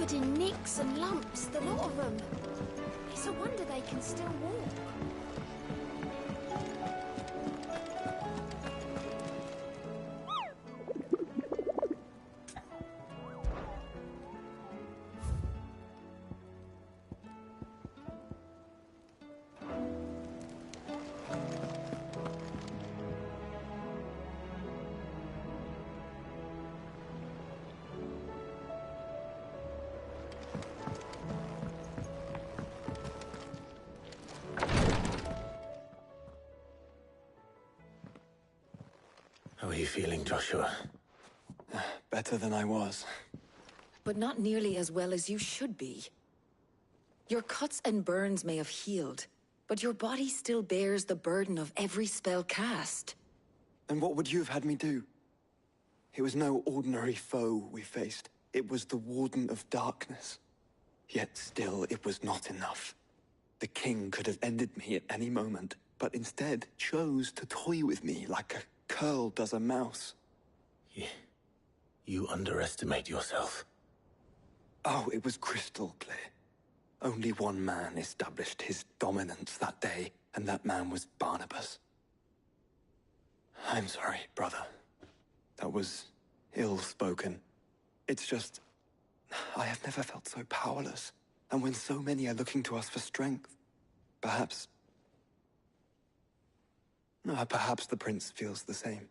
covered in nicks and lumps, the lot of them. It's a wonder they can still walk. How are you feeling, Joshua? Better than I was. But not nearly as well as you should be. Your cuts and burns may have healed, but your body still bears the burden of every spell cast. And what would you have had me do? It was no ordinary foe we faced. It was the Warden of Darkness. Yet still, it was not enough. The king could have ended me at any moment, but instead chose to toy with me like a curl does a mouse. You underestimate yourself. Oh, it was crystal clear. Only one man established his dominance that day, and that man was Barnabas. I'm sorry, brother. That was ill-spoken. It's just, I have never felt so powerless. And when so many are looking to us for strength, perhaps the prince feels the same.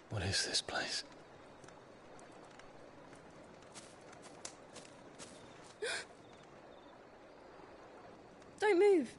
What is this place? Don't move.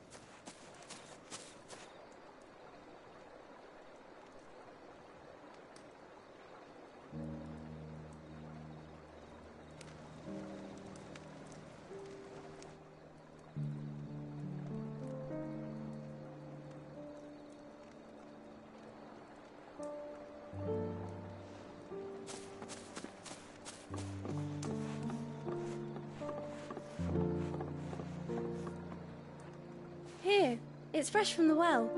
Here, it's fresh from the well.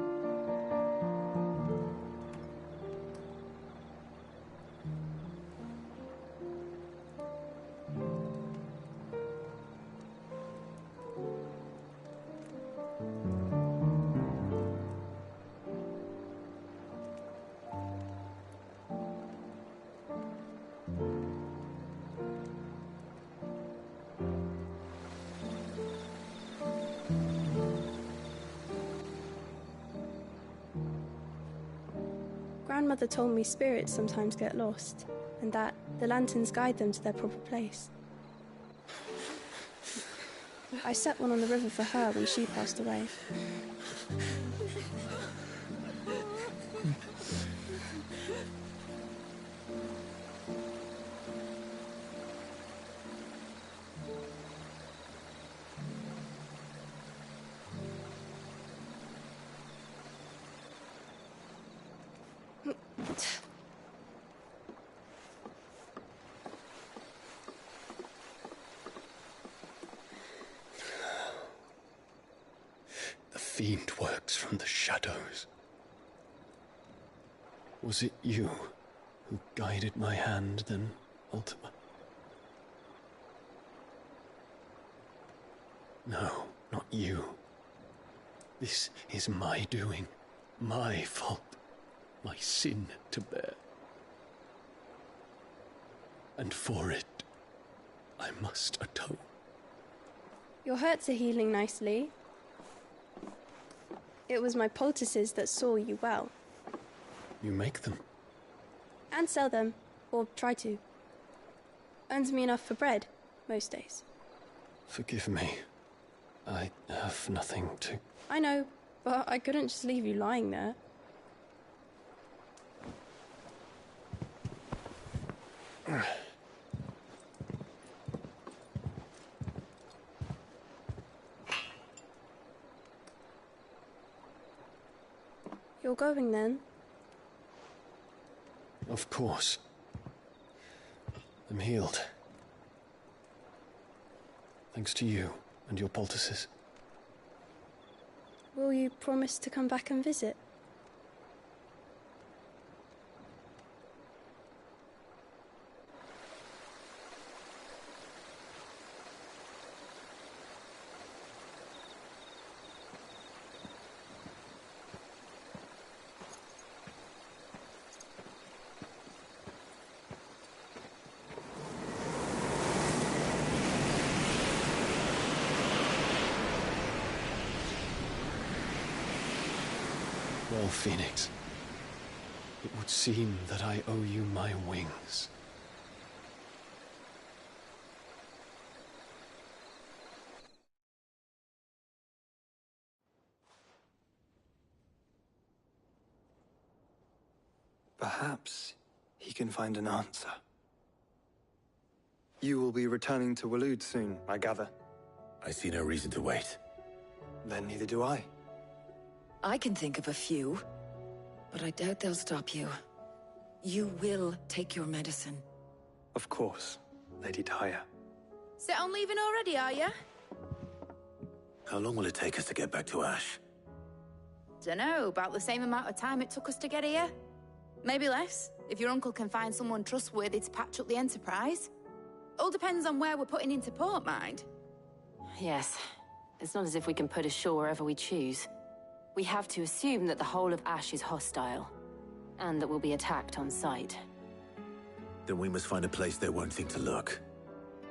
Grandmother told me spirits sometimes get lost, and that the lanterns guide them to their proper place. I set one on the river for her when she passed away. The fiend works from the shadows. Was it you who guided my hand then, Ultima? No, not you. This is my doing, my fault, my sin to bear. And for it, I must atone. Your hurts are healing nicely. It was my poultices that saw you well. You make them? And sell them, or try to. Earns me enough for bread, most days. Forgive me. I have nothing to... I know, but I couldn't just leave you lying there. You're going then? Of course. I'm healed. Thanks to you and your poultices. Will you promise to come back and visit? Well, Phoenix, it would seem that I owe you my wings. Perhaps he can find an answer. You will be returning to Waloed soon, I gather. I see no reason to wait. Then neither do I. I can think of a few, but I doubt they'll stop you. You will take your medicine. Of course, Lady Daya. Set on leaving already, are you? How long will it take us to get back to Ash? Dunno, about the same amount of time it took us to get here. Maybe less, if your uncle can find someone trustworthy to patch up the Enterprise. All depends on where we're putting into port, mind. Yes. It's not as if we can put ashore wherever we choose. We have to assume that the whole of Ash is hostile, and that we'll be attacked on sight. Then we must find a place they won't think to look.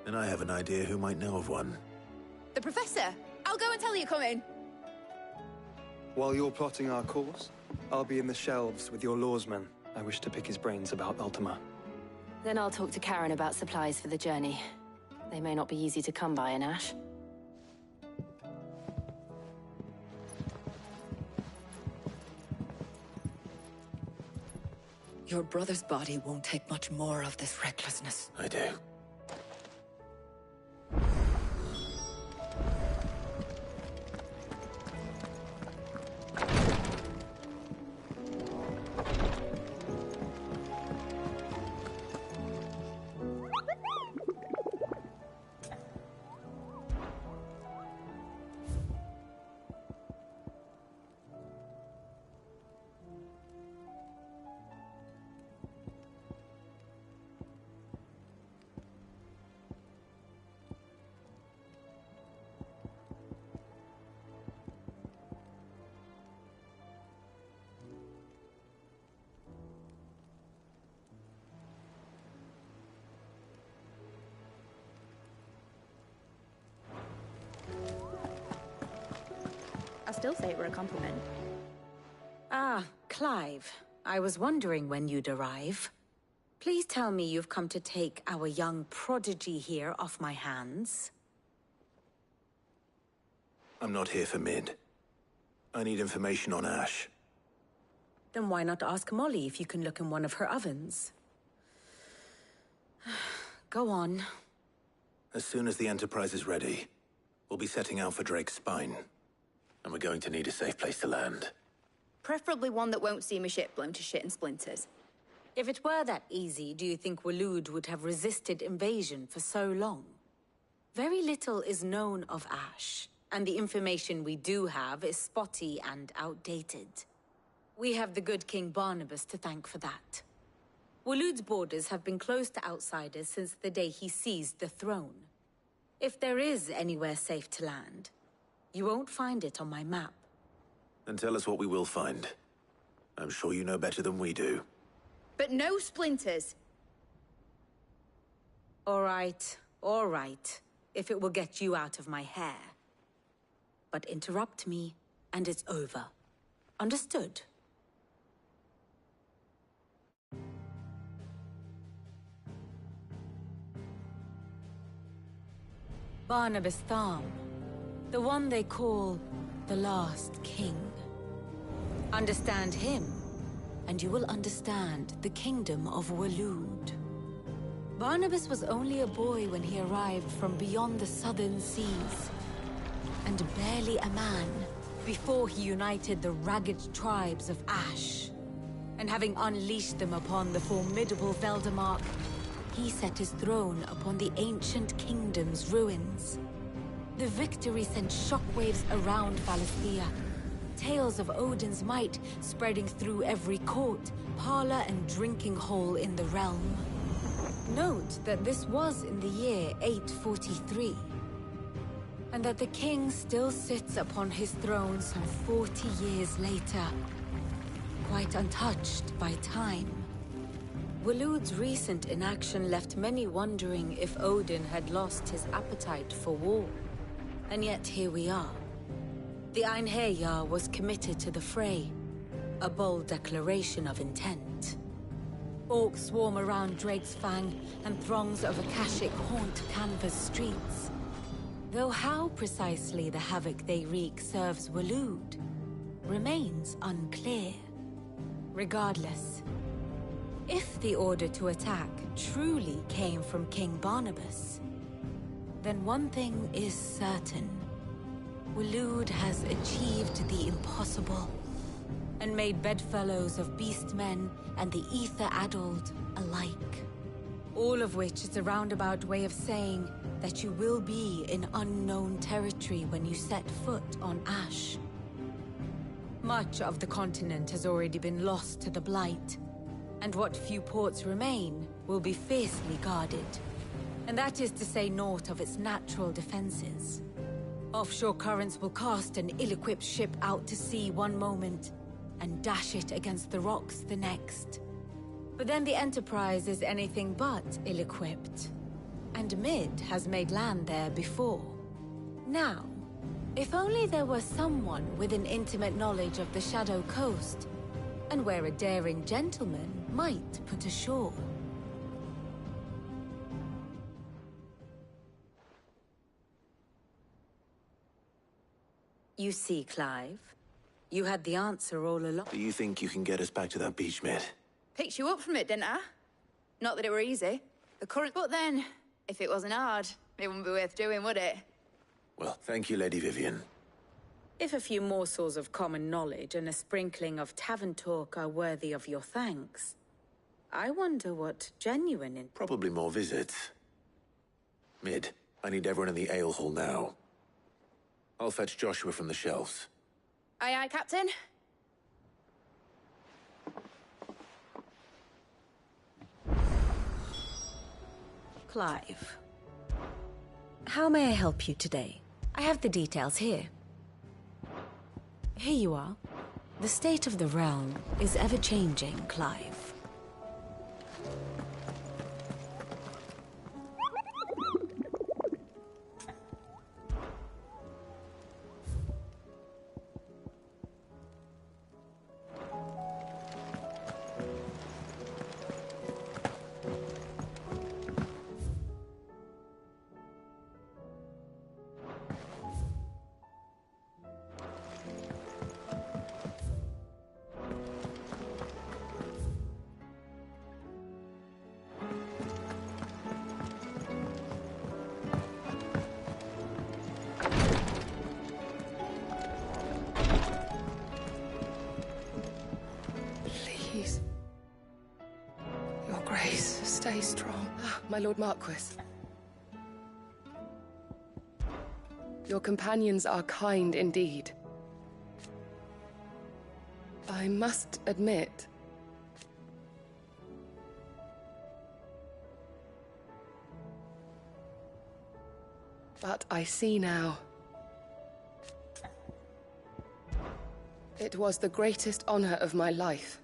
And I have an idea who might know of one. The Professor! I'll go and tell you coming! While you're plotting our course, I'll be in the shelves with your lawsman. I wish to pick his brains about Ultima. Then I'll talk to Karen about supplies for the journey. They may not be easy to come by in Ash. Your brother's body won't take much more of this recklessness. I do. I still say it were a compliment. Ah, Clive. I was wondering when you'd arrive. Please tell me you've come to take our young prodigy here off my hands. I'm not here for Mid. I need information on Ash. Then why not ask Molly if you can look in one of her ovens? Go on. As soon as the Enterprise is ready, we'll be setting out for Drake's Spine. And we're going to need a safe place to land. Preferably one that won't see my ship blown to shit and splinters. If it were that easy, do you think Waloed would have resisted invasion for so long? Very little is known of Ash, and the information we do have is spotty and outdated. We have the good King Barnabas to thank for that. Waloed's borders have been closed to outsiders since the day he seized the throne. If there is anywhere safe to land, you won't find it on my map. Then tell us what we will find. I'm sure you know better than we do. But no splinters! All right, all right. if it will get you out of my hair. But interrupt me, and it's over. Understood? Barnabas Tharm, the one they call the Last King. Understand him, and you will understand the kingdom of Waloed. Barnabas was only a boy when he arrived from beyond the southern seas, and barely a man before he united the ragged tribes of Ash. And having unleashed them upon the formidable Veldamark, he set his throne upon the ancient kingdom's ruins. The victory sent shockwaves around Valisthea, tales of Odin's might spreading through every court, parlor, and drinking hole in the realm. Note that this was in the year 843, and that the king still sits upon his throne some 40 years later, quite untouched by time. Waloed's recent inaction left many wondering if Odin had lost his appetite for war. And yet here we are. The Einherjar was committed to the fray, a bold declaration of intent. Orcs swarm around Drake's Fang, and throngs of Akashic haunt Canva's streets. Though how precisely the havoc they wreak serves Waloed remains unclear. Regardless, if the order to attack truly came from King Barnabas, then one thing is certain. Waloed has achieved the impossible, and made bedfellows of beastmen and the ether-addled alike. All of which is a roundabout way of saying that you will be in unknown territory when you set foot on Ash. Much of the continent has already been lost to the Blight, and what few ports remain will be fiercely guarded. And that is to say naught of its natural defenses. Offshore currents will cast an ill-equipped ship out to sea one moment, and dash it against the rocks the next. But then the Enterprise is anything but ill-equipped, and Mid has made land there before. Now, if only there were someone with an intimate knowledge of the Shadow Coast, and where a daring gentleman might put ashore. You see, Clive, you had the answer all along. Do you think you can get us back to that beach, Mid? Picked you up from it, didn't I? Not that it were easy. The current... But then, if it wasn't hard, it wouldn't be worth doing, would it? Well, thank you, Lady Vivian. If a few morsels of common knowledge and a sprinkling of tavern talk are worthy of your thanks, I wonder what genuine Probably more visits. Mid, I need everyone in the ale hall now. I'll fetch Joshua from the shelves. Aye, aye, Captain. Clive. How may I help you today? I have the details here. Here you are. The state of the realm is ever-changing, Clive. Stay strong. My Lord Marquis. Your companions are kind indeed. I must admit... But I see now. It was the greatest honor of my life.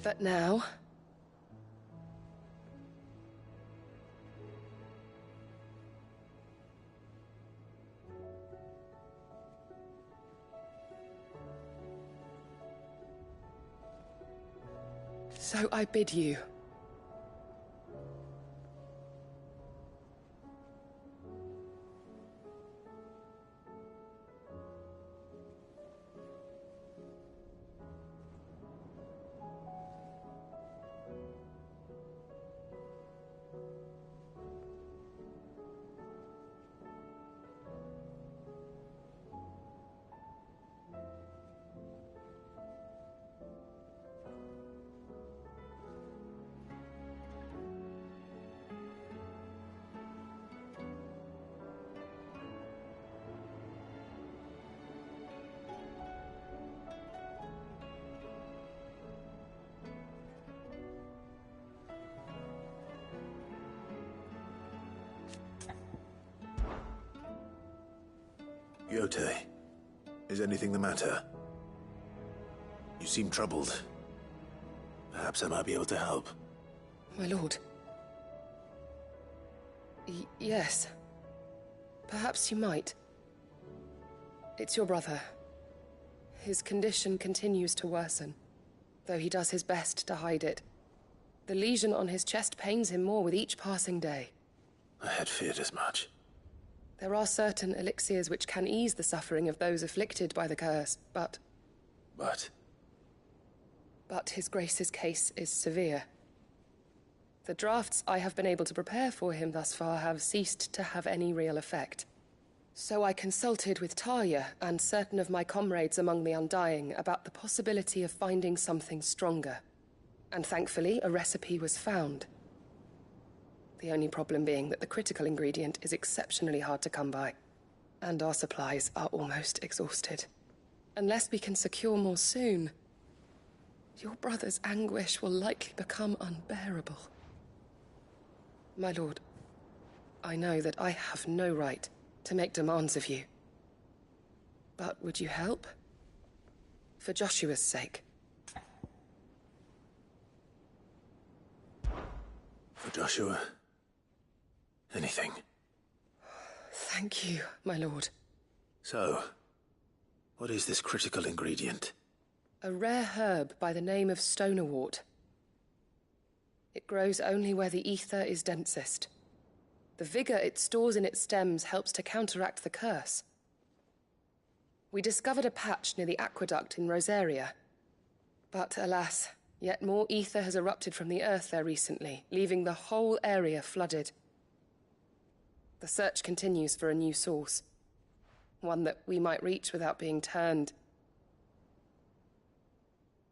But now... So I bid you. Yote, is anything the matter? You seem troubled. Perhaps I might be able to help. My lord. Yes. Perhaps you might. It's your brother. His condition continues to worsen, though he does his best to hide it. The lesion on his chest pains him more with each passing day. I had feared as much. There are certain elixirs which can ease the suffering of those afflicted by the curse, but... But His Grace's case is severe. The drafts I have been able to prepare for him thus far have ceased to have any real effect. So I consulted with Talia and certain of my comrades among the Undying about the possibility of finding something stronger. And thankfully, a recipe was found. The only problem being that the critical ingredient is exceptionally hard to come by, and our supplies are almost exhausted. Unless we can secure more soon, your brother's anguish will likely become unbearable. My lord, I know that I have no right to make demands of you. But would you help? For Joshua's sake. For Joshua? Anything. Thank you, my lord. So, what is this critical ingredient? A rare herb by the name of stonerwort. It grows only where the ether is densest. The vigor it stores in its stems helps to counteract the curse. We discovered a patch near the aqueduct in Rosaria. But alas, yet more ether has erupted from the earth there recently, leaving the whole area flooded. The search continues for a new source. One that we might reach without being turned.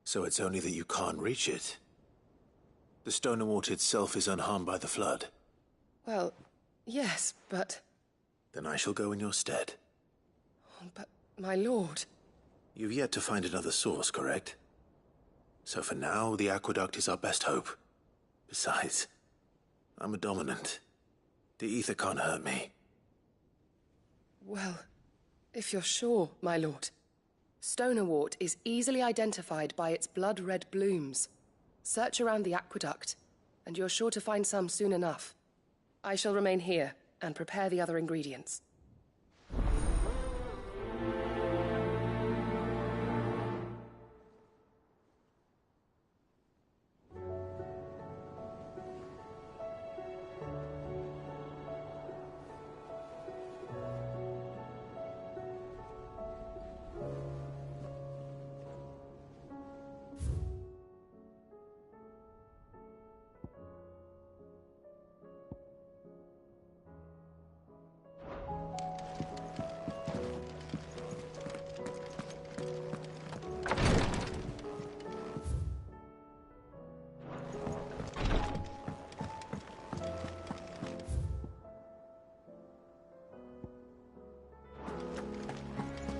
So it's only that you can't reach it? The stonerwort itself is unharmed by the flood? Well, yes, but... Then I shall go in your stead. But, my lord... You've yet to find another source, correct? So for now, the aqueduct is our best hope. Besides, I'm a dominant. The ether can't hurt me. Well, if you're sure, my lord. Stonerwort is easily identified by its blood-red blooms. Search around the aqueduct, and you're sure to find some soon enough. I shall remain here and prepare the other ingredients.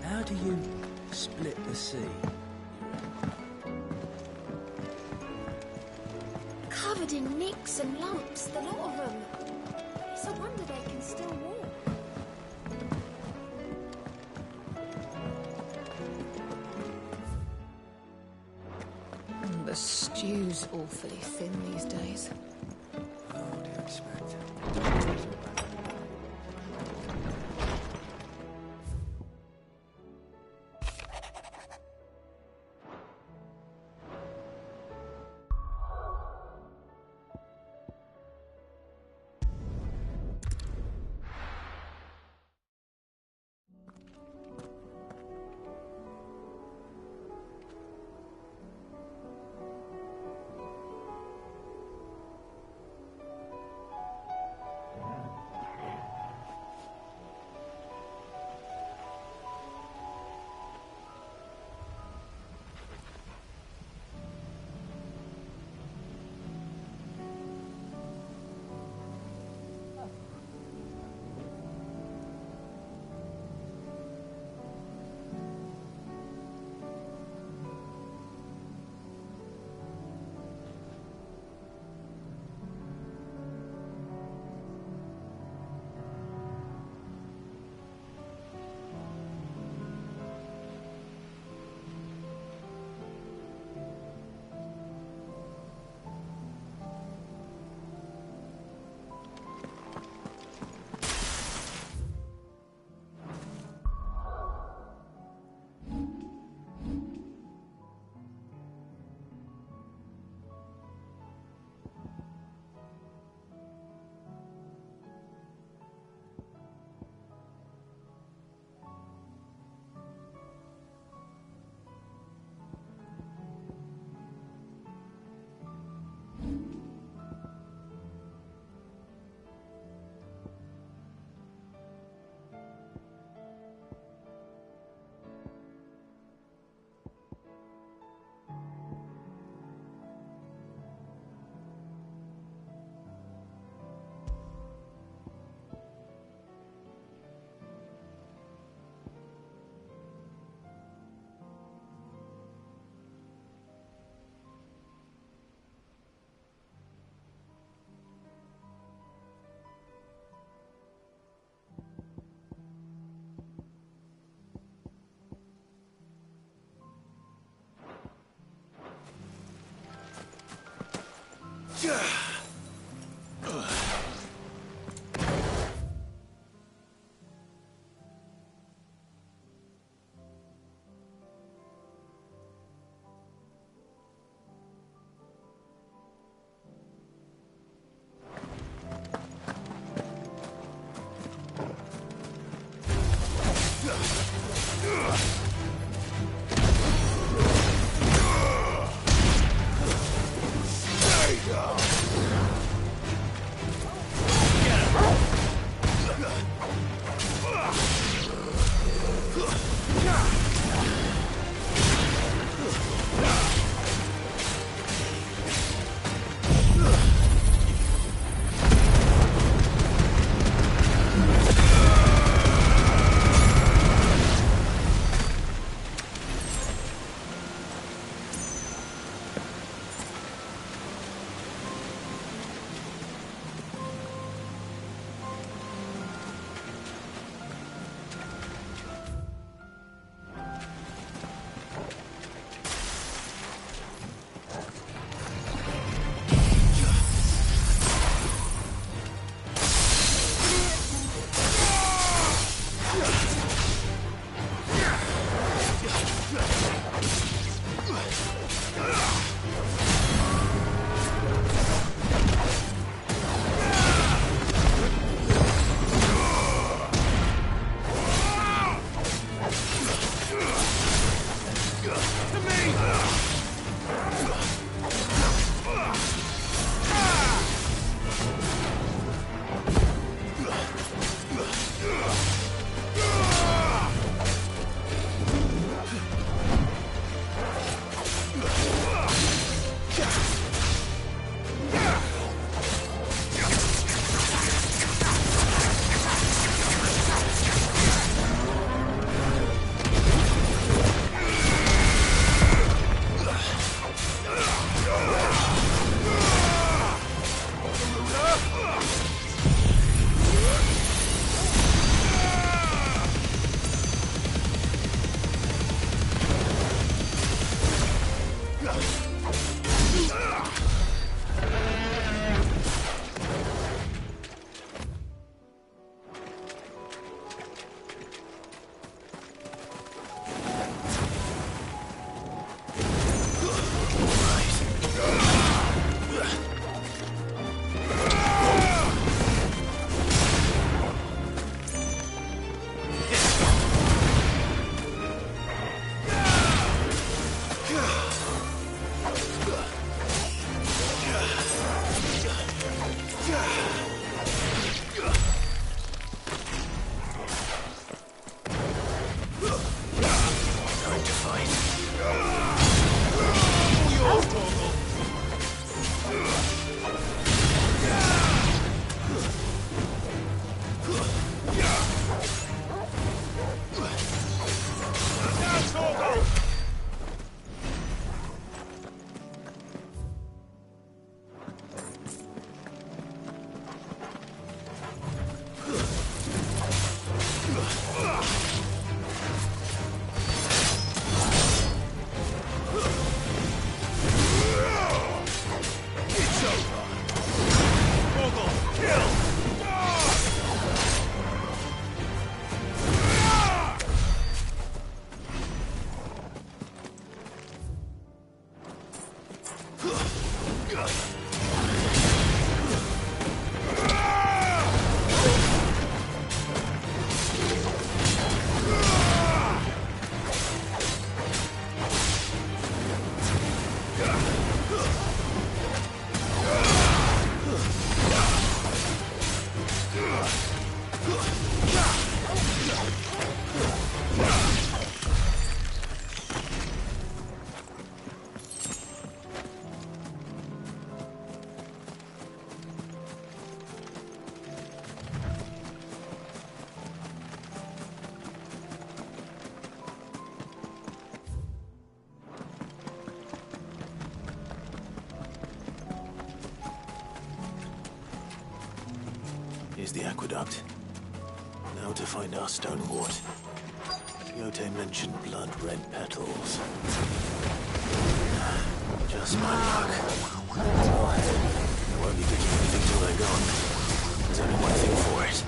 How do you split the sea? Covered in nicks and lumps, the lot of them. It's a wonder they can still walk. The stew's awfully thin these days. What do you expect? Stay down! Here's the aqueduct. Now to find our stone wart. Yote mentioned blood-red petals. Just my luck. Won't be picking anything till they're gone. There's only one thing for it.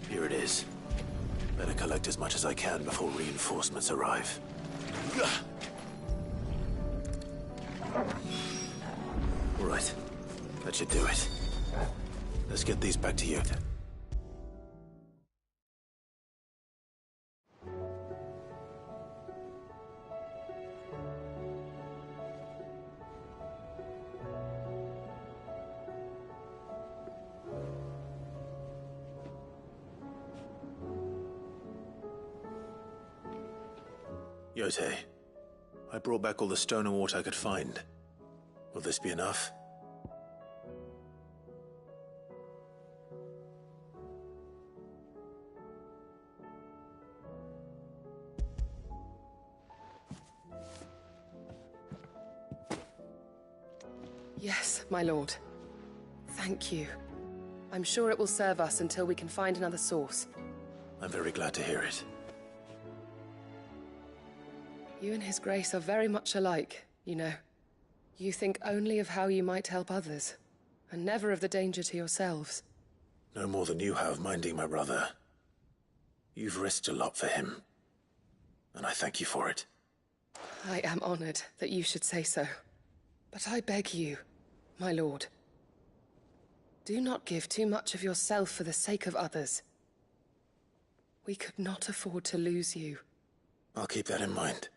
Here it is. Better collect as much as I can before reinforcements arrive. All right. That should do it. Let's get these back to you. Yote, I brought back all the stone and wart I could find. Will this be enough? Yes, my lord. Thank you. I'm sure it will serve us until we can find another source. I'm very glad to hear it. You and His Grace are very much alike, you know. You think only of how you might help others, and never of the danger to yourselves. No more than you have minding my brother. You've risked a lot for him, and I thank you for it. I am honored that you should say so. But I beg you, my lord, do not give too much of yourself for the sake of others. We could not afford to lose you. I'll keep that in mind.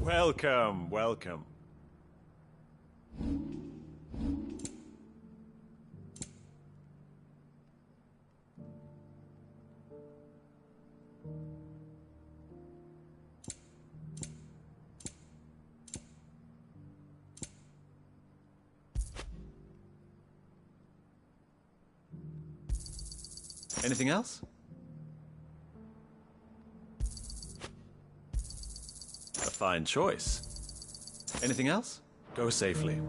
Welcome, welcome. Anything else? A fine choice. Anything else? Go safely.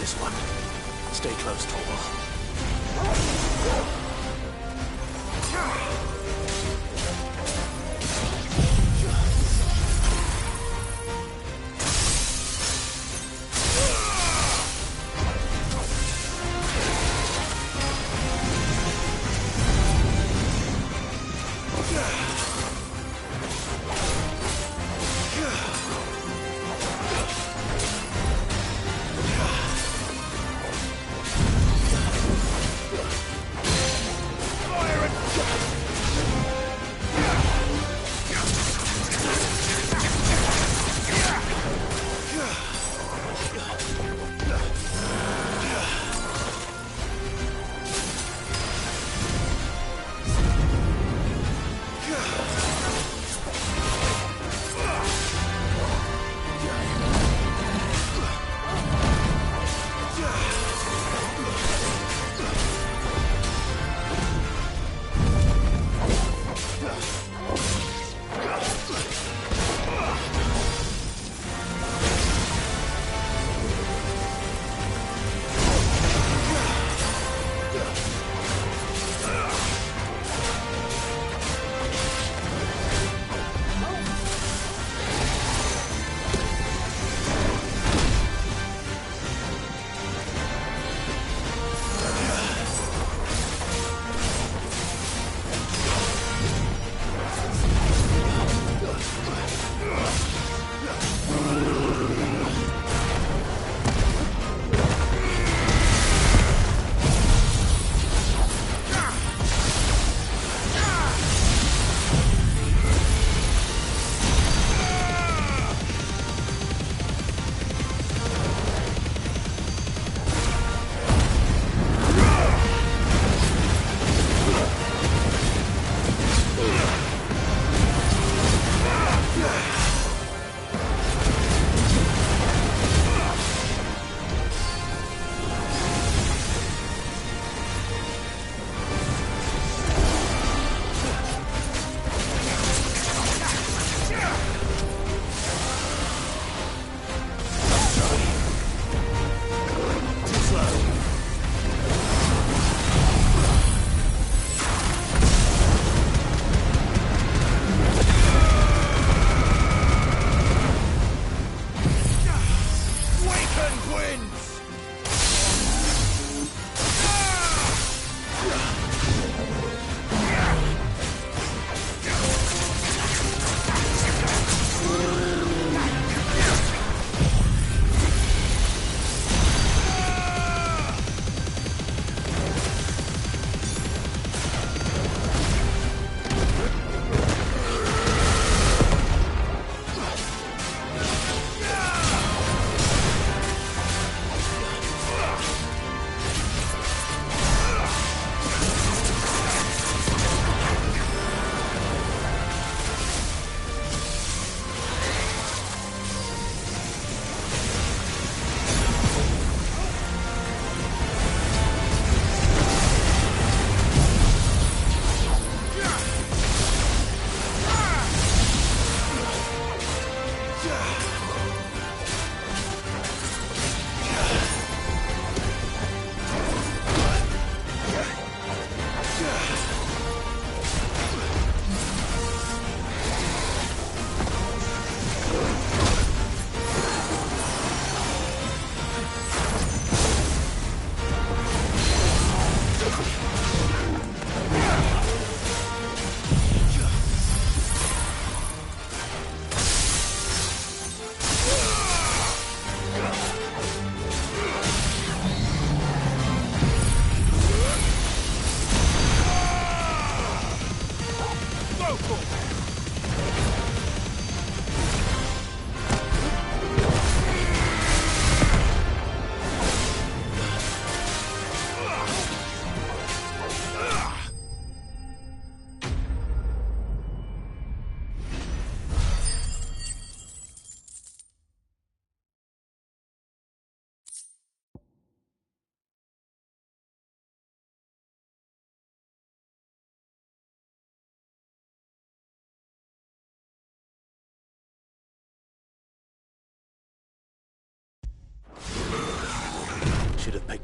this one. Stay close, Torvald.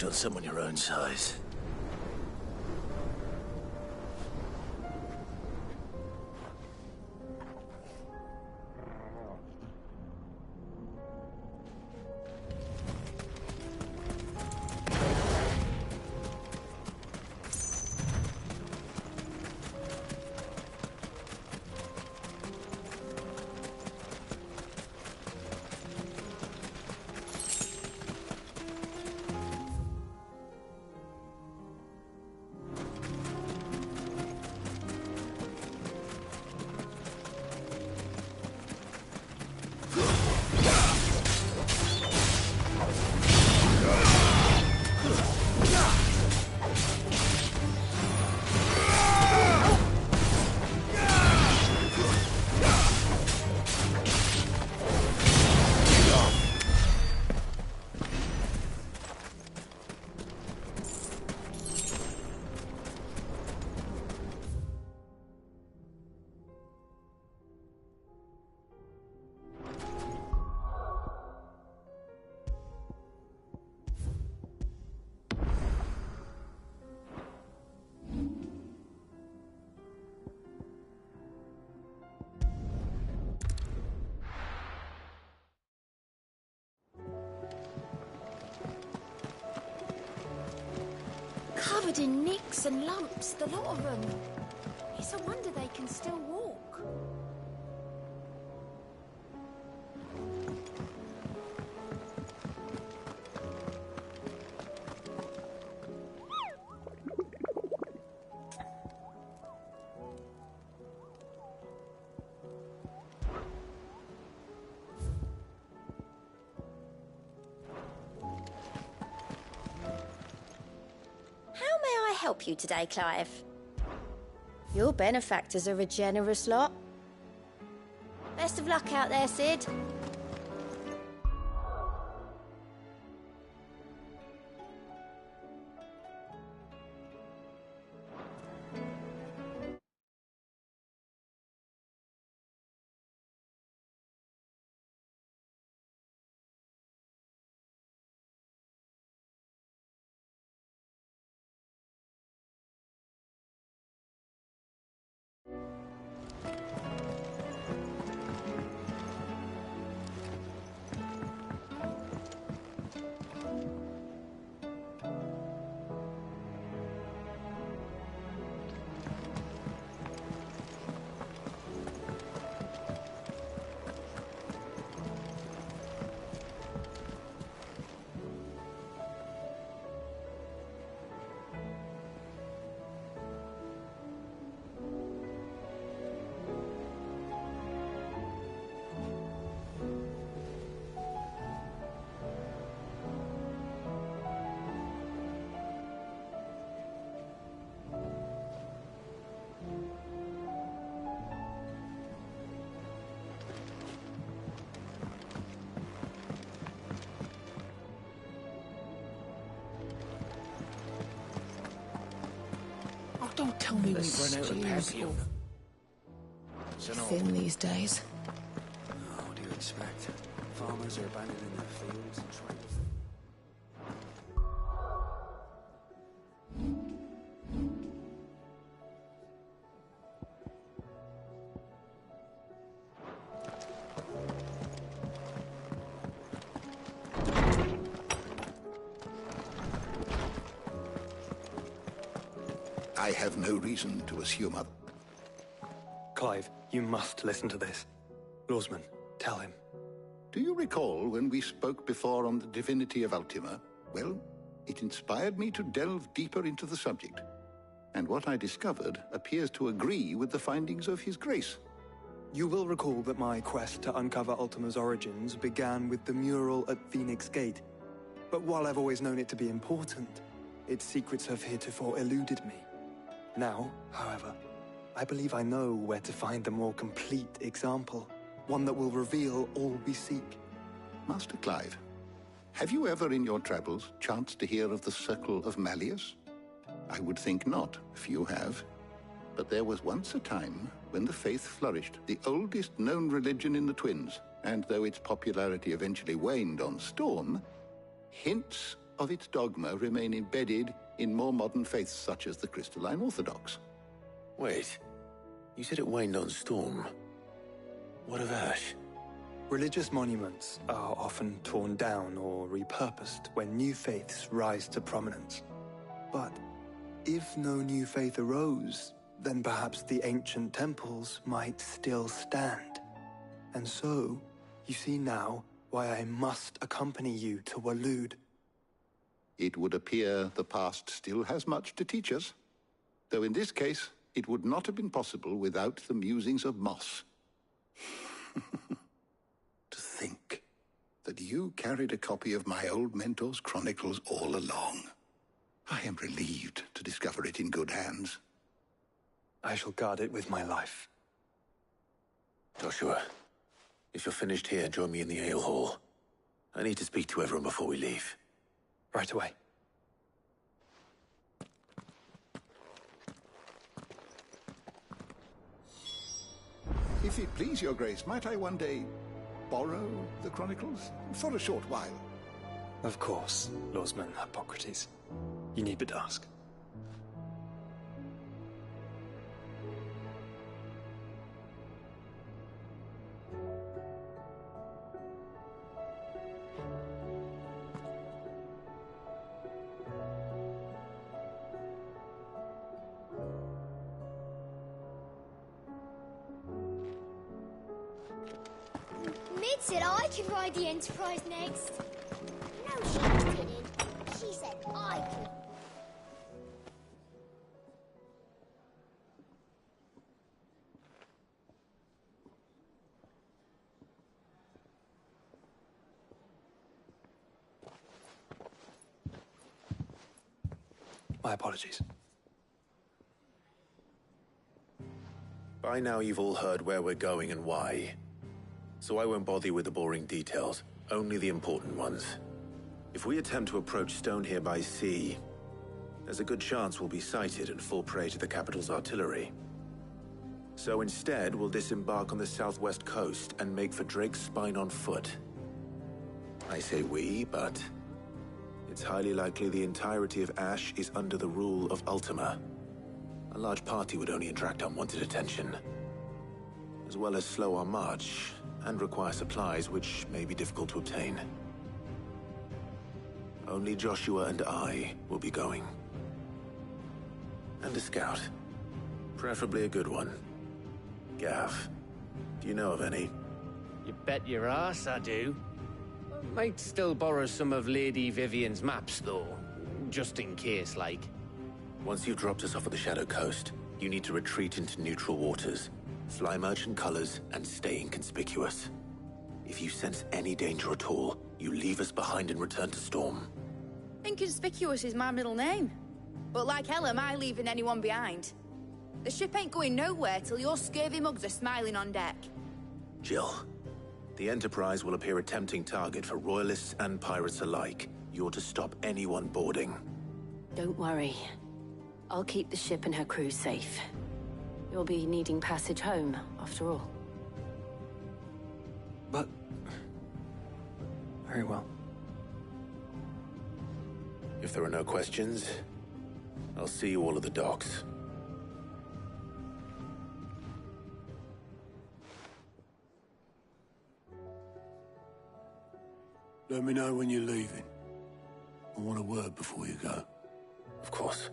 worked on someone your own size. Covered in nicks and lumps, the lot of them. It's a wonder they can still walk. Help you today, Clive? Your benefactors are a generous lot. Best of luck out there, Sid. Don't tell me we've run out of perfume. Thin these days. Oh, what do you expect? Farmers are abandoning their fields and trying to... I have no reason to assume other. Clive, you must listen to this. Lawsman, tell him. Do you recall when we spoke before on the divinity of Ultima? Well, it inspired me to delve deeper into the subject. And what I discovered appears to agree with the findings of His Grace. You will recall that my quest to uncover Ultima's origins began with the mural at Phoenix Gate. But while I've always known it to be important, its secrets have heretofore eluded me. Now, however, I believe I know where to find the more complete example, one that will reveal all we seek. Master Clive, have you ever in your travels chanced to hear of the Circle of Malleus? I would think not, few have. But there was once a time when the faith flourished, the oldest known religion in the Twins, and though its popularity eventually waned on Storm, hints of its dogma remain embedded in more modern faiths such as the Crystalline Orthodox. Wait, you said it waned on Storm. What of Ash? Religious monuments are often torn down or repurposed when new faiths rise to prominence. But if no new faith arose, then perhaps the ancient temples might still stand. And so, you see now why I must accompany you to Waloed. It would appear the past still has much to teach us, though in this case, it would not have been possible without the musings of Moss. To think that you carried a copy of my old mentor's chronicles all along. I am relieved to discover it in good hands. I shall guard it with my life. Joshua, if you're finished here, join me in the ale hall. I need to speak to everyone before we leave. Right away. If it please your grace, might I one day borrow the chronicles? For a short while. Of course, Lordsman Hippocrates. You need but ask. Mid said I could ride the Enterprise next. No, she didn't. She said I could. My apologies. By now you've all heard where we're going and why. So I won't bother you with the boring details, only the important ones. If we attempt to approach Stone here by sea, there's a good chance we'll be sighted and fall prey to the capital's artillery. So instead, we'll disembark on the southwest coast and make for Drake's Spine on foot. I say we, but it's highly likely the entirety of Ash is under the rule of Ultima. A large party would only attract unwanted attention, as well as slow our march and require supplies which may be difficult to obtain. Only Joshua and I will be going. And a scout. Preferably a good one. Gav, do you know of any? You bet your ass I do. Might still borrow some of Lady Vivian's maps, though. Just in case, like. Once you've dropped us off at the Shadow Coast, you need to retreat into neutral waters, fly merchant colors, and stay inconspicuous. If you sense any danger at all, you leave us behind and return to Storm. Inconspicuous is my middle name. But like hell am I leaving anyone behind. The ship ain't going nowhere till your scurvy mugs are smiling on deck. Jill, the Enterprise will appear a tempting target for royalists and pirates alike. You're to stop anyone boarding. Don't worry. I'll keep the ship and her crew safe. You'll be needing passage home, after all. But... very well. If there are no questions, I'll see you all at the docks. Let me know when you're leaving. I want a word before you go. Of course.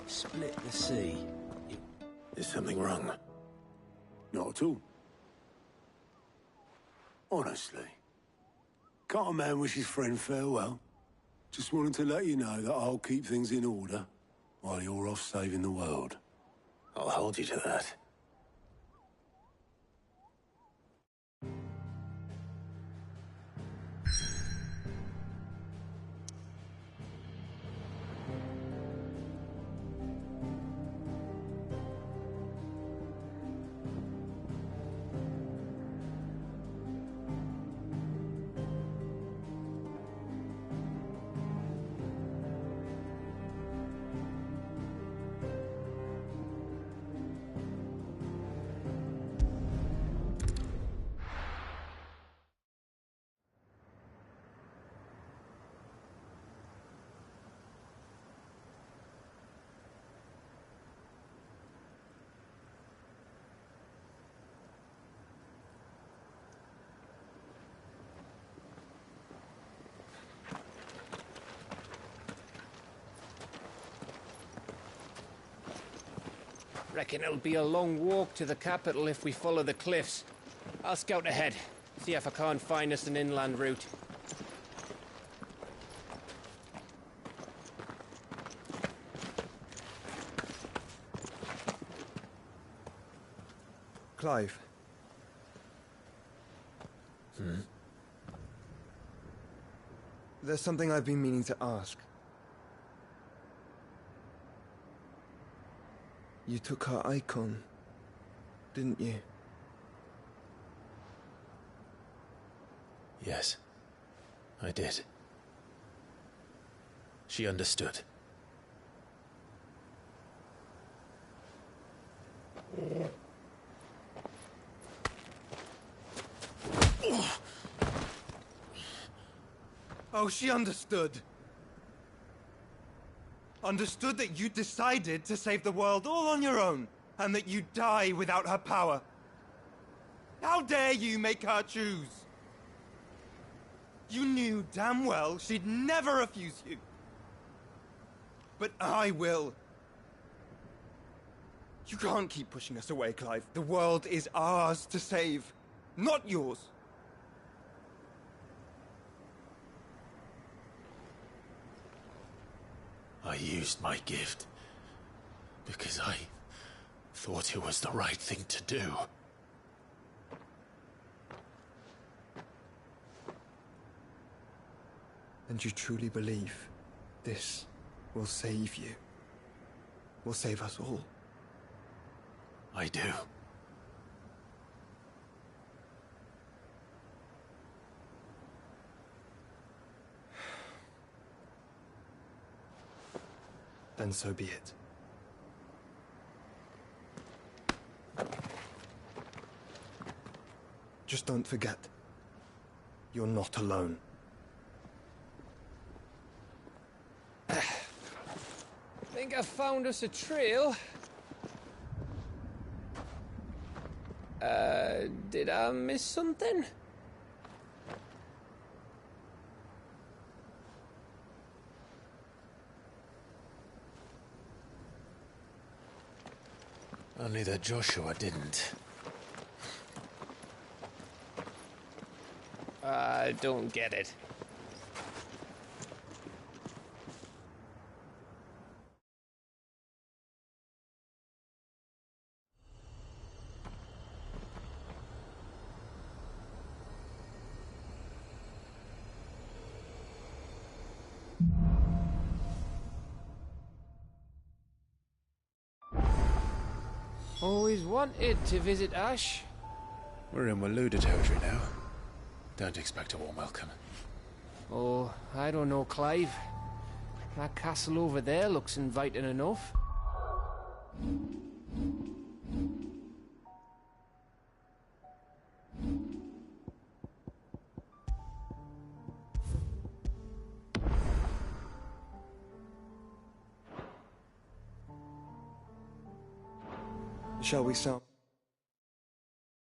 Split the sea. Is something wrong? Not at all. Honestly. Can't a man wish his friend farewell? Just wanted to let you know that I'll keep things in order while you're off saving the world. I'll hold you to that. Reckon it'll be a long walk to the capital if we follow the cliffs. I'll scout ahead, see if I can't find us an inland route. Clive. There's something I've been meaning to ask. You took her icon, didn't you? Yes, I did. She understood. Oh, she understood. Understood that you decided to save the world all on your own, and that you'd die without her power. How dare you make her choose? You knew damn well she'd never refuse you. But I will. You can't keep pushing us away, Clive. The world is ours to save, not yours. I used my gift because I thought it was the right thing to do. And you truly believe this will save you? Will save us all? I do. Then so be it. Just don't forget, you're not alone. Think I found us a trail. Did I miss something? Only that Joshua didn't. I don't get it. Always wanted to visit Ash. We're in Waluda territory now. Don't expect a warm welcome. Oh, I don't know, Clive. That castle over there looks inviting enough. Shall we start?